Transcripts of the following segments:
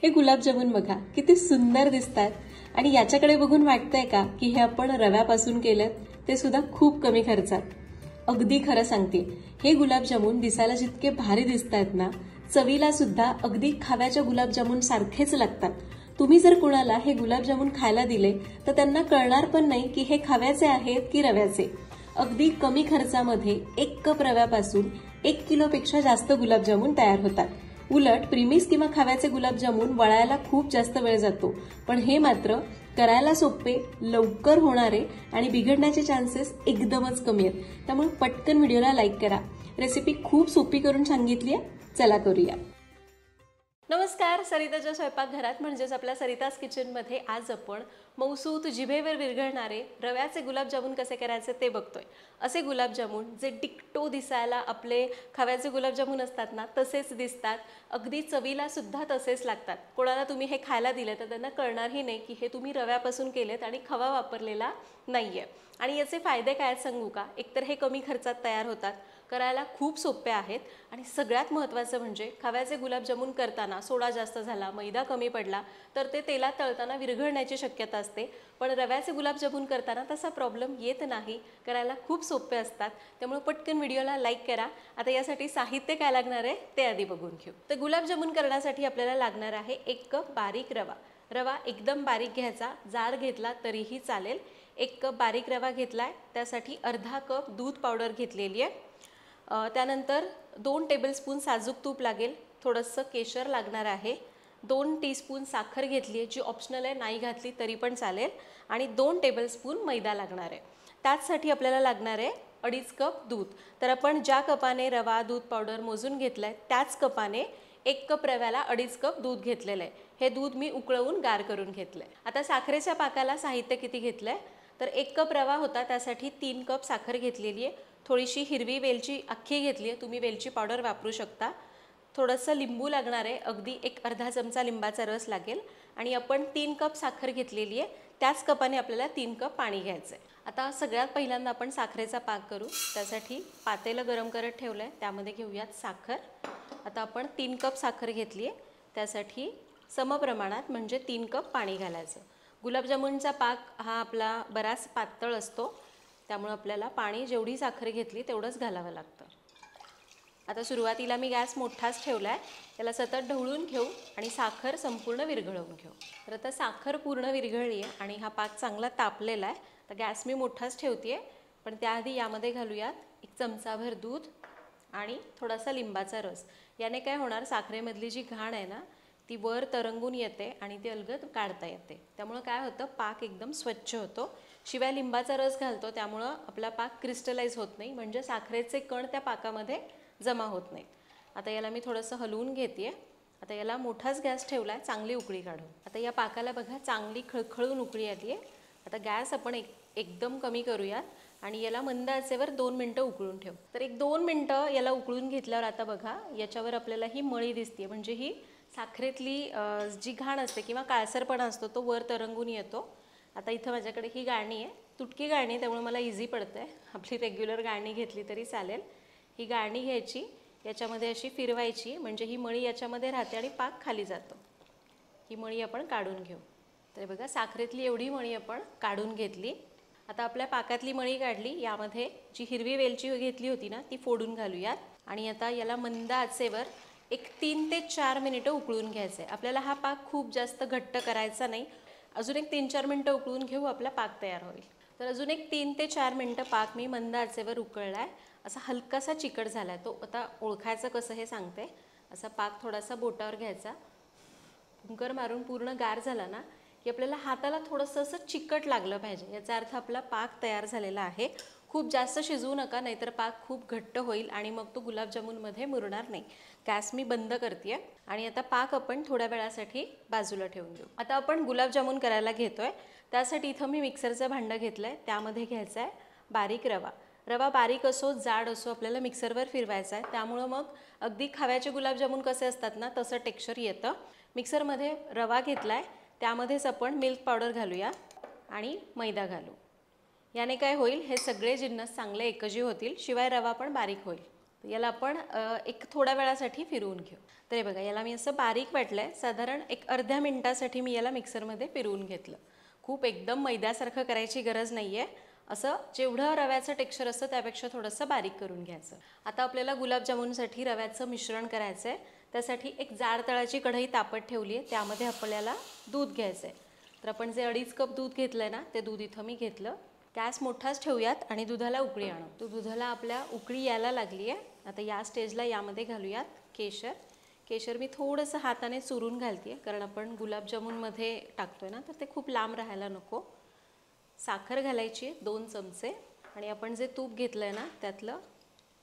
हे गुलाबजामुन बघा किती सुंदर दिसतात आणि याच्याकडे बघून वाटतंय का की हे आपण रव्यापासून केलेत, ते सुद्धा खूप कमी खर्चात. अगदी खरं सांगते, हे गुलाबजामुन दिसायला जितके भारी दिसतात ना, चवीला सुद्धा अगदी खव्याच्या गुलाबजामुन सारखेच लागतात. तुम्ही जर कुणाला हे गुलाबजामुन खायला दिले तर त्यांना कळणार पण नाही की हे खव्याचे आहेत की रव्याचे. अगदी कमी खर्चामध्ये 1 कप रव्यापासून 1 किलोपेक्षा जास्त गुलाबजामुन तयार होतात. उलट प्रीमिक्स किंवा खव्याचे गुलाबजामुन वळायला खूप जास्त वेळ जातो, पण हे मात्र करायला सोपे, लवकर होणारे आणि बिघडण्याचे चान्सेस एकदमच कमी आहेत. त्यामुळे पटकन व्हिडिओला लाईक करा. रेसिपी खूप सोपी करून सांगितली आहे, चला करूया. नमस्कार, सरिताच्या स्वयंपाकघरात म्हणजेच आपल्या सरिताज किचनमध्ये आज आपण मौसूत जिभेवर विरघळणारे रव्याचे गुलाबजामुन कसे करायचे ते बघतोय. असे गुलाबजामुन जे डिक्टो दिसायला आपले खव्याचे गुलाबजामुन असतात ना तसेच दिसतात, अगदी चवीला सुद्धा तसेच लागतात. कोणाला तुम्ही हे खायला दिले तर त्यांना कळणारही नाही की हे तुम्ही रव्यापासून केलेत आणि खवा वापरलेला नाहीये. आणि याचे फायदे काय सांगू का? एकतर हे कमी खर्चात तयार होतात, करायला खूप सोपे आहेत आणि सगळ्यात महत्त्वाचं म्हणजे खव्याचे गुलाबजामुन करताना सोडा जास्त झाला, मैदा कमी पडला तर ते तेलात तळताना विरघळण्याची शक्यता असते. पण रव्याचे गुलाबजामुन करताना तसा प्रॉब्लेम येत नाही, करायला खूप सोपे असतात. त्यामुळे पटकन व्हिडिओला लाईक करा. आता यासाठी साहित्य काय लागणार आहे ते आधी बघून घेऊ. तर गुलाबजामुन करण्यासाठी आपल्याला लागणार आहे 1 कप बारीक रवा. रवा एकदम बारीक घ्यायचा, जाड घेतला तरीही चालेल. 1 कप बारीक रवा घेतलाय, त्यासाठी अर्धा कप दूध पावडर घेतलेली आहे. त्यानंतर 2 टेबलस्पून साजूक तूप लागेल, थोडंसं केशर लागणार आहे, 2 टीस्पून साखर घेतली आहे जी ऑप्शनल आहे, नाही घातली तरी पण चालेल, आणि 2 टेबलस्पून मैदा लागणार आहे. त्याचसाठी आपल्याला लागणार आहे 2.5 कप दूध. तर आपण ज्या कपाने रवा दूध पावडर मोजून घेतलं आहे त्याच कपाने 1 कप रव्याला 2.5 कप दूध घेतलेलं आहे. हे दूध मी उकळवून गार करून घेतलं आहे. आता साखरेच्या पाकाला साहित्य किती घेतलं आहे तर 1 कप रवा होता त्यासाठी 3 कप साखर घेतलेली आहे. थोडीशी हिरवी वेलची अख्खी घेतली आहे, तुम्ही वेलची पावडर वापरू शकता. थोडंसं लिंबू लागणार आहे, अगदी एक अर्धा चमचा लिंबाचा रस लागेल. आणि आपण 3 कप साखर घेतलेली आहे, त्याच कपाने आपल्याला 3 कप पाणी घ्यायचं आहे. आता सगळ्यात पहिल्यांदा आपण साखरेचा पाक करू. त्यासाठी पातेलं गरम करत ठेवलं आहे, त्यामध्ये घेऊयात साखर. आता आपण 3 कप साखर घेतली आहे, त्यासाठी समप्रमाणात म्हणजे 3 कप पाणी घालायचं. गुलाबजामुनचा पाक हा आपला बराच पातळ असतो, त्यामुळे आपल्याला पाणी जेवढी साखर घेतली तेवढंच घालावं लागतं. आता सुरुवातीला मी गॅस मोठाच ठेवला आहे, त्याला सतत ढवळून घेऊ आणि साखर संपूर्ण विरघळवून घेऊ. तर आता साखर पूर्ण विरघळली आहे आणि हा पाक चांगला तापलेला आहे. तर गॅस मी मोठाच ठेवते, पण त्याआधी यामध्ये घालूयात 1 चमचाभर दूध आणि थोडासा लिंबाचा रस. याने काय होणार, साखरेमधली जी घाण आहे ना ती वर तरंगून येते आणि ती अलगद काढता येते. त्यामुळे काय होतं, पाक एकदम स्वच्छ होतो. शिवाय लिंबाचा रस घालतो त्यामुळं आपला पाक क्रिस्टलाइज होत नाही, म्हणजे साखरेचे कण त्या पाकामध्ये जमा होत नाहीत. आता याला मी थोडंसं हलवून घेते. आता याला मोठाच गॅस ठेवला आहे, चांगली उकळी काढू. आता या पाकाला बघा चांगली खळखळून उकळी आली आहे. आता गॅस आपण एकदम कमी करूयात आणि याला मंद आचेवर 2 मिनटं उकळून ठेवू. तर 1-2 मिनटं याला उकळून घेतल्यावर आता बघा याच्यावर आपल्याला ही मळी दिसते, म्हणजे ही साखरेतली जी घाण असते किंवा काळसरपणा असतो तो वर तरंगून येतो. आता इथं माझ्याकडे ही गाळणी आहे, तुटकी गाळणी, त्यामुळे मला इझी पडतं आहे. आपली रेग्युलर गाळणी घेतली तरी चालेल. ही गाळणी घ्यायची, याच्यामध्ये अशी फिरवायची, म्हणजे ही मळी याच्यामध्ये राहते आणि पाक खाली जातो. ही मळी आपण काढून घेऊ. तर बघा साखरेतली एवढी मळी आपण काढून घेतली. आता आपल्या पाकातली मळी काढली, यामध्ये जी हिरवी वेलची घेतली होती ना ती फोडून घालूयात आणि आता याला मंद आचेवर 3 ते 4 मिनिटं उकळून घ्यायचं आहे. आपल्याला हा पाक खूप जास्त घट्ट करायचा नाही. अजून 3-4 मिनटं उकळून घेऊ, आपला पाक तयार होईल. तर अजून 3 ते 4 मिनटं पाक मी मंद आचेवर उकळला आहे. असा हलकासा चिकट झाला आहे, तो आता ओळखायचं कसं हे सांगते. असा पाक थोडासा बोटावर घ्यायचा, फुंकर मारून पूर्ण गार झाला ना की आपल्याला हाताला थोडंसं असं चिकट लागलं पाहिजे, याचा अर्थ आपला पाक तयार झालेला आहे. खूप जास्त शिजवू नका, नाहीतर पाक खूप घट्ट होईल आणि मग तो गुलाबजामुनमध्ये मुरणार नाही. गॅस मी बंद करते आणि आता पाक आपण थोड्या वेळासाठी बाजूला ठेवून देऊ. आता आपण गुलाबजामुन करायला घेतोय, त्यासाठी इथं मी मिक्सरचं भांडं घेतलं आहे, त्यामध्ये घ्यायचा आहे बारीक रवा. रवा बारीक असो जाड असो आपल्याला मिक्सरवर फिरवायचा आहे, त्यामुळं मग अगदी खव्याचे गुलाबजामुन कसे असतात ना तसं टेक्स्चर येतं. मिक्सरमध्ये रवा घेतला आहे, त्यामध्येच आपण मिल्क पावडर घालूया आणि मैदा घालू. याने काय होईल, हे सगळे जिन्नस चांगले एकजीव होतील, शिवाय रवा पण बारीक होईल. याला आपण एक थोड्या वेळासाठी फिरवून घेऊ. तर हे बघा, याला मी असं बारीक वाटलंय. साधारण एक अर्ध्या मिनिटासाठी मी याला मिक्सरमध्ये फिरवून घेतलं. खूप एकदम मैद्यासारखं करायची गरज नाही आहे. असं जेवढं रव्याचं टेक्स्चर असतं त्यापेक्षा थोडंसं बारीक करून घ्यायचं. आता आपल्याला गुलाबजामुनसाठी रव्याचं मिश्रण करायचं आहे. त्यासाठी एक जाड तळाची कढई तापत ठेवली आहे. त्यामध्ये आपल्याला दूध घ्यायचं आहे. तर आपण जे 2.5 कप दूध घेतलं आहे ना, ते दूध इथं मी घेतलं. गॅस मोठाच ठेवूयात आणि दुधाला उकळी आणू. तो दुधाला आपल्या उकळी यायला लागली आहे. आता या स्टेजला यामध्ये घालूयात केशर. केशर मी थोडंसं हाताने चुरून घालते आहे, कारण आपण गुलाबजामुनमध्ये टाकतोय ना, तर ते खूप लांब राहायला नको. साखर घालायची 2 चमचे आणि आपण जे तूप घेतलं आहे ना, त्यातलं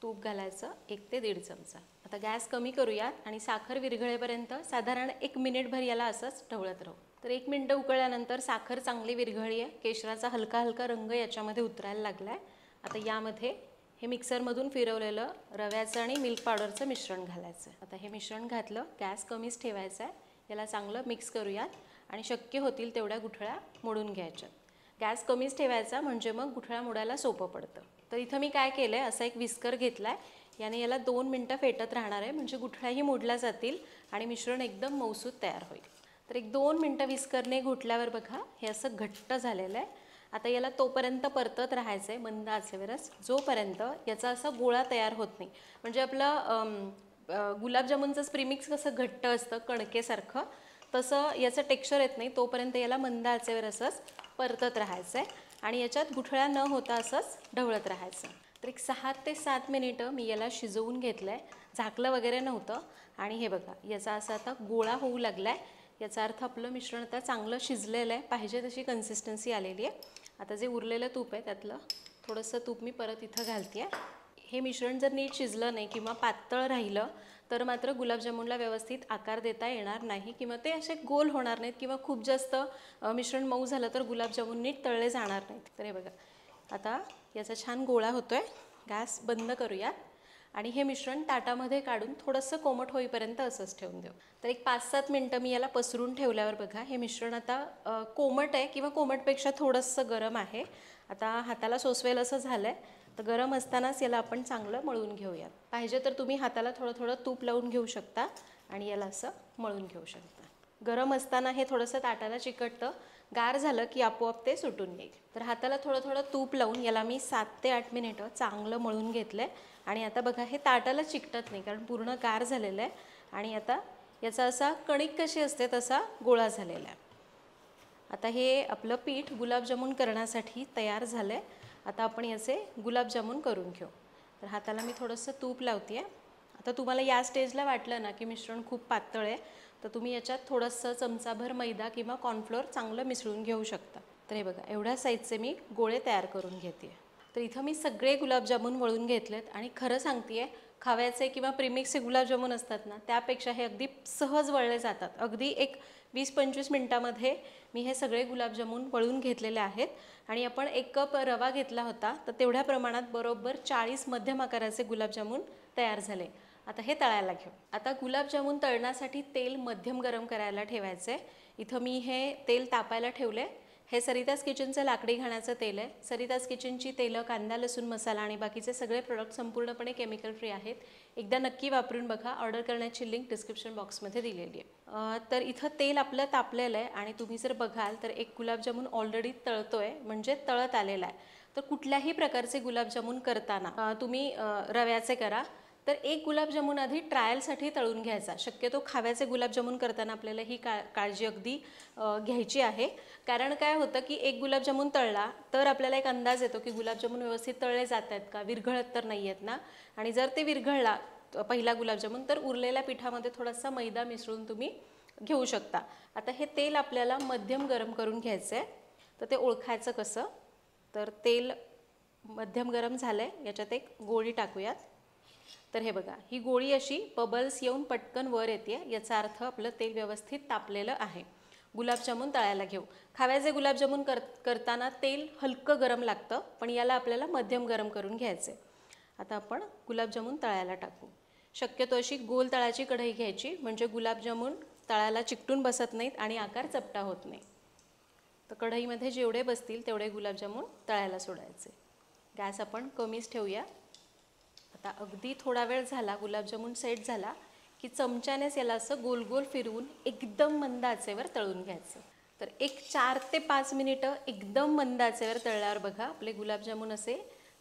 तूप घालायचं 1 ते 1.5 चमचा. आता गॅस कमी करूयात आणि साखर विरघळेपर्यंत साधारण 1 मिनिटभर याला असंच ढवळत राहू. तर 1 मिनिट उकळल्यानंतर साखर चांगली विरघळली आहे. केशराचा हलका हलका रंग याच्यामध्ये उतरायला लागला आहे. आता यामध्ये हे मिक्सरमधून फिरवलेलं रव्याचं आणि मिल्क पावडरचं मिश्रण घालायचं आहे. आता हे मिश्रण घातलं, गॅस कमीच ठेवायचा आहे. याला चांगलं मिक्स करूयात आणि शक्य होतील तेवढ्या गुठळ्या मोडून घ्यायच्या. गॅस कमीच ठेवायचा, म्हणजे मग गुठळ्या मोडायला सोपं पडतं. तर इथं मी काय केलं आहे, असा एक विस्कर घेतला आहे. याने याला 2 मिनटं फेटत राहणार आहे, म्हणजे गुठळ्याही मोडल्या जातील आणि मिश्रण एकदम मऊसूत तयार होईल. तर 1-2 मिनटं विस्करने घोटल्यावर बघा, हे असं घट्ट झालेलं आहे. आता याला तोपर्यंत परतत राहायचं आहे मंद आचेवरच, जोपर्यंत याचा असा गोळा तयार होत नाही. म्हणजे आपलं गुलाबजामुनचं प्रीमिक्स कसं घट्ट असतं कणकेसारखं, तसं याचं टेक्स्चर येत नाही. तोपर्यंत याला मंद आचेवर असंच परतत राहायचं आहे आणि याच्यात गुठळ्या न होता असंच ढवळत राहायचं. तर एक 6 ते 7 मिनिटं मी याला शिजवून घेतलं आहे. झाकलं वगैरे नव्हतं आणि हे बघा, याचा असा आता गोळा होऊ लागला आहे. याचा अर्थ आपलं मिश्रण आता चांगलं शिजलेलं आहे, पाहिजे तशी कन्सिस्टन्सी आलेली आहे. आता जे उरलेलं तूप आहे त्यातलं थोडंसं तूप मी परत इथं घालते आहे. हे मिश्रण जर नीट शिजलं नाही किंवा पातळ राहिलं तर मात्र गुलाबजामुनला व्यवस्थित आकार देता येणार नाही किंवा ते असे गोल होणार नाहीत किंवा खूप जास्त मिश्रण मऊ झालं तर गुलाबजामुन नीट तळले जाणार नाहीत. तर हे बघा, आता याचा छान गोळा होतो आहे. गॅस बंद करूयात आणि हे मिश्रण ताटामध्ये काढून थोडंसं कोमट होईपर्यंत असंच ठेवून देऊ. तर एक 5-7 मिनटं मी याला पसरून ठेवल्यावर बघा, हे मिश्रण आता कोमट आहे किंवा कोमटपेक्षा थोडंसं गरम आहे. आता हाताला सोसवेल असं झालं आहे. तर गरम असतानाच याला आपण चांगलं मळून घेऊयात. पाहिजे तर तुम्ही हाताला थोडं थोडं तूप लावून घेऊ शकता आणि याला असं मळून घेऊ शकता. गरम असताना हे थोडंसं ताटाला चिकटतं, गार झालं की आपोआप ते सुटून येईल. तर हाताला थोडं थोडं तूप लावून याला मी 7 ते 8 मिनिटं चांगलं मळून घेतलं आहे आणि आता बघा, हे ताटाला चिकटत नाही कारण पूर्ण गार झालेलं आहे आणि आता याचा असा कणिक कशी असते तसा गोळा झालेला आहे. आता हे आपलं पीठ गुलाबजामुन करण्यासाठी तयार झालं आहे. आता आपण याचे गुलाबजामुन करून घेऊ. तर हाताला मी थोडंसं तूप लावते आहे. आता तुम्हाला या स्टेजला वाटलं ना की मिश्रण खूप पातळ आहे, तर तुम्ही याच्यात थोडंसं चमचाभर मैदा किंवा कॉर्नफ्लोअर चांगलं मिसळून घेऊ शकता. तर हे बघा, एवढ्या साईजचे मी गोळे तयार करून घेते. तर इथं मी सगळे गुलाबजामुन वळून घेतलेत आणि खरं सांगते आहे, खव्याचे किंवा प्रीमिक्सचे गुलाबजामुन असतात ना, त्यापेक्षा हे अगदी सहज वळले जातात. अगदी एक 20-25 मिनटामध्ये मी हे सगळे गुलाबजामुन वळून घेतलेले आहेत आणि आपण 1 कप रवा घेतला होता, तर तेवढ्या प्रमाणात बरोबर 40 मध्यम आकाराचे गुलाबजामुन तयार झाले. आता हे तळायला घेऊ. आता गुलाबजामुन तळण्यासाठी तेल मध्यम गरम करायला ठेवायचं आहे. इथं मी हे तेल तापायला ठेवले. हे सरिताज किचनचं लाकडी घाण्याचं तेल आहे. सरिताज किचनची तेलं कांदा, लसूण, मसाला आणि बाकीचे सगळे प्रोडक्ट संपूर्णपणे केमिकल फ्री आहेत. एकदा नक्की वापरून बघा. ऑर्डर करण्याची लिंक डिस्क्रिप्शन बॉक्समध्ये दिलेली आहे. तर इथं तेल आपलं तापलेलं आहे आणि तुम्ही जर बघाल तर एक गुलाबजामुन ऑलरेडी तळतोय, म्हणजे तळत आलेला आहे. तर कुठल्याही प्रकारचे गुलाबजामुन करताना तुम्ही रव्याचे करा तर एक गुलाबजामुन आधी ट्रायलसाठी तळून घ्यायचा. शक्यतो खाव्याचे गुलाबजामुन करताना आपल्याला ही काळजी अगदी घ्यायची आहे. कारण काय होतं की एक गुलाबजामुन तळला तर आपल्याला एक अंदाज येतो की गुलाबजामुन व्यवस्थित तळले जात आहेत का, विरघळत तर नाही आहेत ना. आणि जर ते विरघळला पहिला गुलाबजामुन तर उरलेल्या पिठामध्ये थोडासा मैदा मिसळून तुम्ही घेऊ शकता. आता हे तेल आपल्याला मध्यम गरम करून घ्यायचं आहे. तर ते ओळखायचं कसं, तर तेल मध्यम गरम झालं आहे, याच्यात एक गोळी टाकूयात. तर हे बघा, ही गोळी अशी बबल्स येऊन पटकन वर येते, याचा अर्थ आपलं तेल व्यवस्थित तापलेलं आहे. गुलाबजामुन तळायला घेऊ. खव्याचे गुलाबजामुन करताना तेल हलकं गरम लागतं, पण याला आपल्याला मध्यम गरम करून घ्यायचे. आता आपण गुलाबजामुन तळायला टाकू. शक्यतो अशी गोल तळाची कढई घ्यायची, म्हणजे गुलाबजामुन तळायला चिकटून बसत नाहीत आणि आकार चपटा होत नाही. तर कढईमध्ये जेवढे बसतील तेवढे गुलाबजामुन तळायला सोडायचे. गॅस आपण कमीच ठेवूया. आता अगदी थोडा वेळ झाला, गुलाबजामुन सेट झाला की चमच्यानेच याला असं गोल गोल फिरवून एकदम मंद आचेवर तळून घ्यायचं. तर एक 4 ते 5 मिनिटं एकदम मंद आचेवर तळल्यावर बघा आपले गुलाबजामुन असे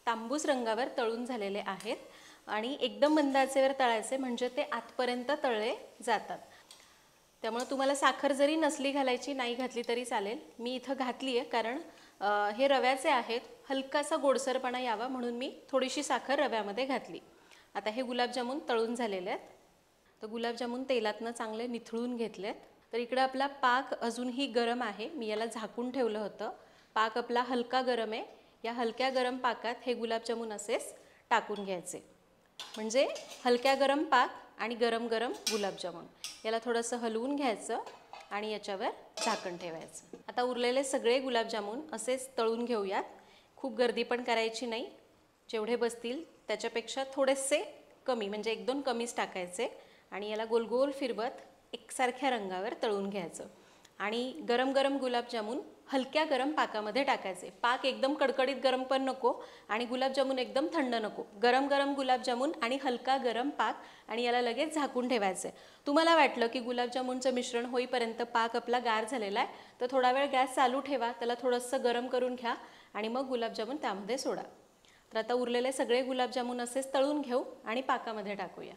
तांबूस रंगावर तळून झालेले आहेत. आणि एकदम मंद आचेवर तळायचे म्हणजे ते आतपर्यंत तळले जातात. त्यामुळे तुम्हाला साखर जरी नसली घालायची, नाही घातली तरी चालेल. मी इथं घातली आहे कारण हे रव्याचे आहेत, हलकासा गोडसरपणा यावा म्हणून मी थोडीशी साखर रव्यामध्ये घातली. आता हे गुलाबजामुन तळून झालेले आहेत. तर गुलाबजामुन तेलातनं चांगले निथळून घेतलेत. तर इकडं आपला पाक अजूनही गरम आहे. मी याला झाकून ठेवलं होतं. पाक आपला हलका गरम आहे. या हलक्या गरम पाकात हे गुलाबजामुन असेच टाकून घ्यायचे. म्हणजे हलक्या गरम पाक आणि गरम गरम गुलाबजामुन याला थोडंसं हलवून घ्यायचं आणि याच्यावर झाकण ठेवायचं. आता उरलेले सगळे गुलाबजामुन असेच तळून घेऊयात. खूप गर्दी पण करायची नाही. जेवढे बसतील त्याच्यापेक्षा थोडेसे कमी, म्हणजे 1-2 कमीच टाकायचे आणि याला गोल गोल फिरवत एकसारख्या रंगावर तळून घ्यायचं. आणि गरम गरम गुलाबजामुन हलक्या गरम पाकामध्ये टाकायचे. पाक एकदम कडकडीत गरम पण नको आणि गुलाबजामुन एकदम थंड नको. गरम गरम गुलाबजामुन आणि हलका गरम पाक आणि याला लगेच झाकून ठेवायचं. तुम्हाला वाटलं की गुलाबजामुनचं मिश्रण होईपर्यंत पाक आपला गार झालेला आहे तर थोडा वेळ गॅस चालू ठेवा, त्याला थोडंसं गरम करून घ्या आणि मग गुलाबजामुन त्यामध्ये सोडा. तर आता उरलेले सगळे गुलाबजामुन असेच तळून घेऊ आणि पाकामध्ये टाकूया.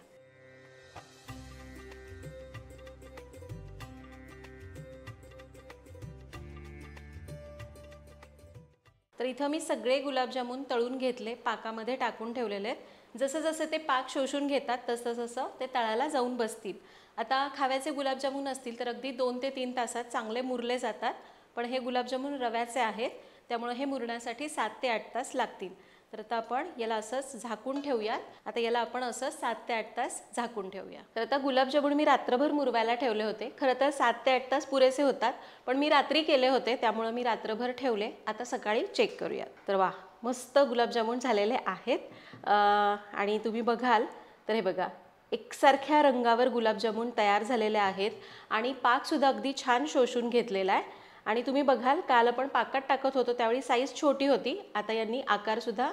तर इथं मी सगळे गुलाबजामुन तळून घेतले, पाकामध्ये टाकून ठेवलेले आहेत. जसं जसं ते पाक शोषून घेतात तसं तसं ते तळाला जाऊन बसतील. आता खाव्याचे गुलाबजामुन असतील तर अगदी 2 ते 3 तासात चांगले मुरले जातात. पण हे गुलाबजामुन रव्याचे आहेत त्यामुळे हे मुरण्यासाठी 7 ते 8 तास लागतील. तर आता आपण याला असंच झाकून ठेवूयात. आता याला आपण असं 7 ते 8 तास झाकून ठेवूया. तर आता गुलाबजामुन मी रात्रभर मुरवायला ठेवले होते. खरं तर 7 ते 8 तास पुरेसे होतात, पण मी रात्री केले होते त्यामुळे मी रात्रभर ठेवले. आता सकाळी चेक करूया. तर वाह, मस्त गुलाबजामुन झालेले आहेत. आणि तुम्ही बघाल तर हे बघा, एकसारख्या रंगावर गुलाबजामुन तयार झालेले आहेत आणि पाकसुद्धा अगदी छान शोषून घेतलेला आहे. आणि तुम्ही बघाल काल आपण पाकात टाकत होतो त्यावेळी साईज छोटी होती, आता यांनी आकारसुद्धा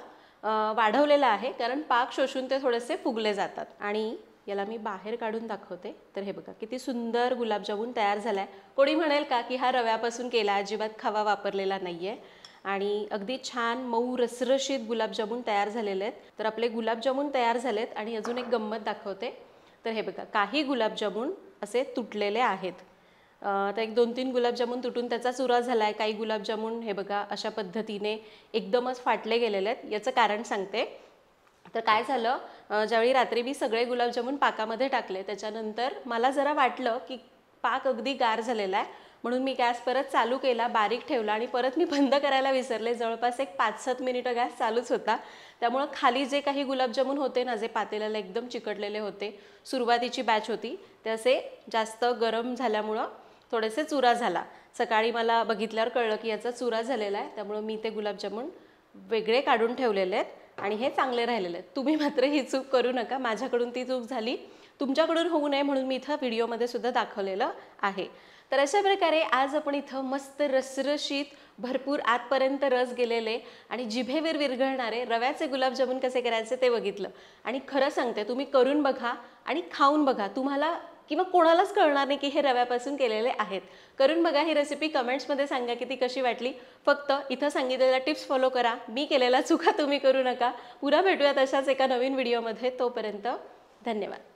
वाढवलेला आहे कारण पाक शोषून ते थोडेसे फुगले जातात. आणि याला मी बाहेर काढून दाखवते. तर हे बघा किती सुंदर गुलाबजामुन तयार झाला आहे. कोणी म्हणेल का की हा रव्यापासून केला, अजिबात खवा वापरलेला नाही आहे. आणि अगदी छान मऊ रसरशीत गुलाबजामुन तयार झालेले आहेत. तर आपले गुलाबजामुन तयार झालेत आणि अजून एक गंमत दाखवते. तर हे बघा, काही गुलाबजामुन असे तुटलेले आहेत. तर 1-2-3 गुलाबजामुन तुटून त्याचा चुरा झाला आहे. काही गुलाबजामुन हे बघा अशा पद्धतीने एकदमच फाटले गेलेले आहेत. याचं कारण सांगते. तर काय झालं, ज्यावेळी रात्री मी सगळे गुलाबजामुन पाकामध्ये टाकले त्याच्यानंतर मला जरा वाटलं की पाक अगदी गार झालेला आहे, म्हणून मी गॅस परत चालू केला, बारीक ठेवला आणि परत मी बंद करायला विसरले. जवळपास एक 5-7 मिनिटं गॅस चालूच होता. त्यामुळं खाली जे काही गुलाबजामुन होते ना, जे पातेल्याला एकदम चिकटलेले होते, सुरुवातीची बॅच होती, ते असे जास्त गरम झाल्यामुळं थोडेसे चुरा झाला. सकाळी मला बघितल्यावर कळलं की याचा चुरा झालेला आहे, त्यामुळं मी ते गुलाबजामुन वेगळे काढून ठेवलेले आहेत आणि हे चांगले राहिलेले आहेत. तुम्ही मात्र ही चूक करू नका. माझ्याकडून ती चूक झाली, तुमच्याकडून होऊ नये म्हणून मी इथं व्हिडिओमध्ये सुद्धा दाखवलेलं आहे. तर अशा प्रकारे आज आपण इथं मस्त रसरशीत, भरपूर आतपर्यंत रस गेलेले आणि जिभेवर विरघळणारे रव्याचे गुलाबजामुन कसे करायचे ते बघितलं. आणि खरं सांगते, तुम्ही करून बघा आणि खाऊन बघा. तुम्हाला किंवा कोणालाच कळणार नाही की हे रव्यापासून केलेले आहेत. करून बघा ही रेसिपी, कमेंट्समध्ये सांगा की ती कशी वाटली. फक्त इथं सांगितलेल्या टिप्स फॉलो करा. मी केलेल्या चुका तुम्ही करू नका. पुन्हा भेटूयात अशाच एका नवीन व्हिडिओमध्ये. तोपर्यंत धन्यवाद.